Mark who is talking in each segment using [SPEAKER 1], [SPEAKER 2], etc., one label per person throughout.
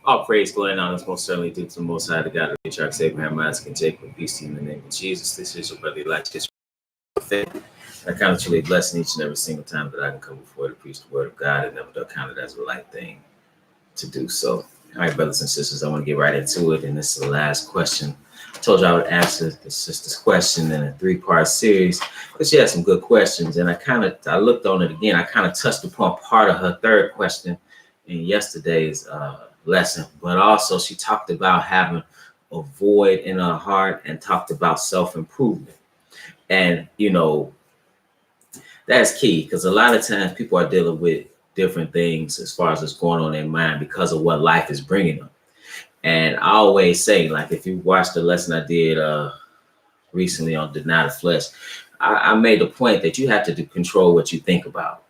[SPEAKER 1] All praise, glory, and honor is most certainly due to the Most High, the God of Patriarchs Abraham, Isaac, and Jacob. Peace to you in the name of Jesus. This is your brother Elijah. I count it truly a blessing each and every single time that I can come before to preach the word of God, and never do count it as a light thing to do so. All right, brothers and sisters, I want to get right into it, and this is the last question. I told you I would answer the sister's question in a 3-part series, but she had some good questions, and I looked on it again. I kind of touched upon part of her third question in yesterday's lesson, but also she talked about having a void in her heart and talked about self-improvement. And, you know, that's key because a lot of times people are dealing with different things as far as what's going on in their mind because of what life is bringing them. And I always say, like, if you watched the lesson I did recently on Deny the Flesh, I made the point that you have to control what you think about.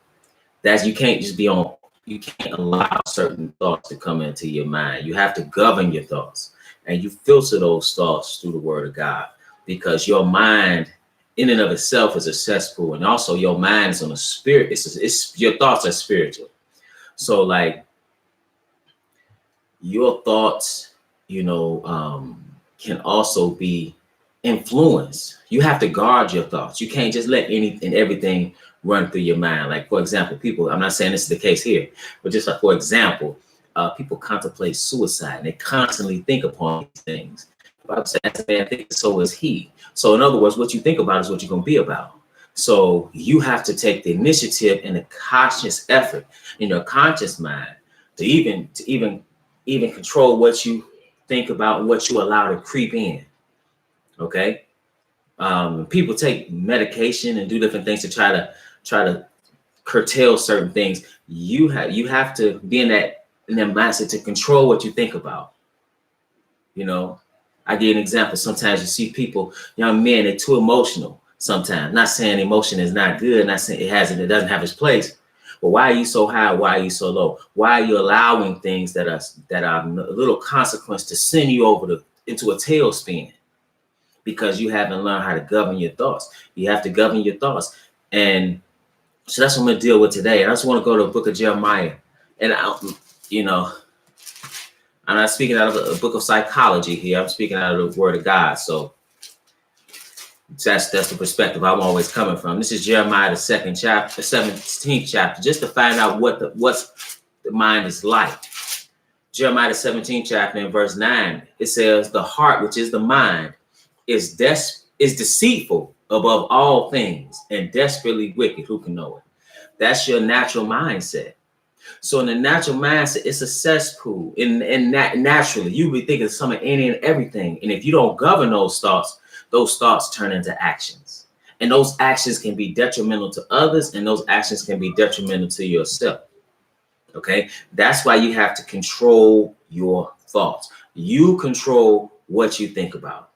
[SPEAKER 1] You can't allow certain thoughts to come into your mind. You have to govern your thoughts, and you filter those thoughts through the word of God, because your mind in and of itself is a cesspool, and also your mind is on a spirit. It's your thoughts are spiritual. So like your thoughts, can also be influenced. You have to guard your thoughts. You can't just let anything, everything run through your mind. Like, for example, people, I'm not saying this is the case here, but just like, for example, people contemplate suicide and they constantly think upon these things. The Bible says, as a man thinks, so is he. So in other words, what you think about is what you're going to be about. So you have to take the initiative and the conscious effort in your conscious mind to even control what you think about and what you allow to creep in. Okay. People take medication and do different things to try to curtail certain things. You have to be in that mindset to control what you think about. I give an example. Sometimes you see people, young men, they're too emotional sometimes. Not saying emotion is not good, not saying it doesn't have its place. But why are you so high? Why are you so low? Why are you allowing things that are a little consequence to send you into a tailspin? Because you haven't learned how to govern your thoughts. You have to govern your thoughts. And so that's what I'm going to deal with today. I just want to go to the book of Jeremiah. And, I'm not speaking out of a book of psychology here. I'm speaking out of the word of God. So that's the perspective I'm always coming from. This is Jeremiah, the 2nd chapter, the 17th chapter, just to find out what the mind is like. Jeremiah, the 17th chapter, in verse 9, it says, the heart, which is the mind, is deceitful above all things and desperately wicked. Who can know it? That's your natural mindset. So in the natural mindset, it's a cesspool. And naturally, you be thinking some of any and everything. And if you don't govern those thoughts turn into actions. And those actions can be detrimental to others, and those actions can be detrimental to yourself. Okay? That's why you have to control your thoughts. You control what you think about.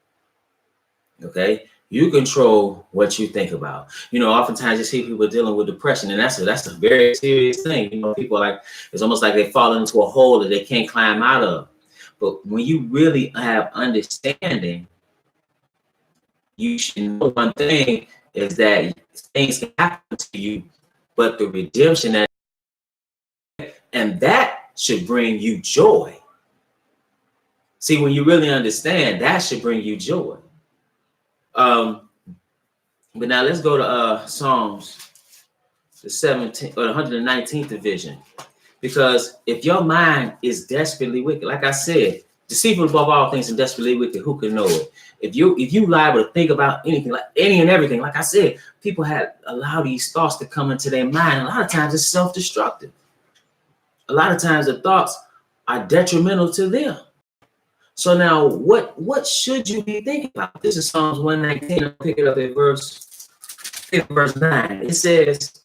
[SPEAKER 1] Okay, you control what you think about. Oftentimes you see people dealing with depression, and that's a very serious thing. People it's almost like they fall into a hole that they can't climb out of. But when you really have understanding, you should know one thing is that things can happen to you, but the redemption that should bring you joy. See, when you really understand, that should bring you joy. But now let's go to Psalms, the 17th or the 119th division, because if your mind is desperately wicked, like I said, deceitful above all things and desperately wicked, who can know it? If you liable to think about anything, like any and everything, like I said, people allow these thoughts to come into their mind. A lot of times it's self-destructive. A lot of times the thoughts are detrimental to them. So now, what should you be thinking about? This is Psalms 119. I'll pick it up at verse 9. It says,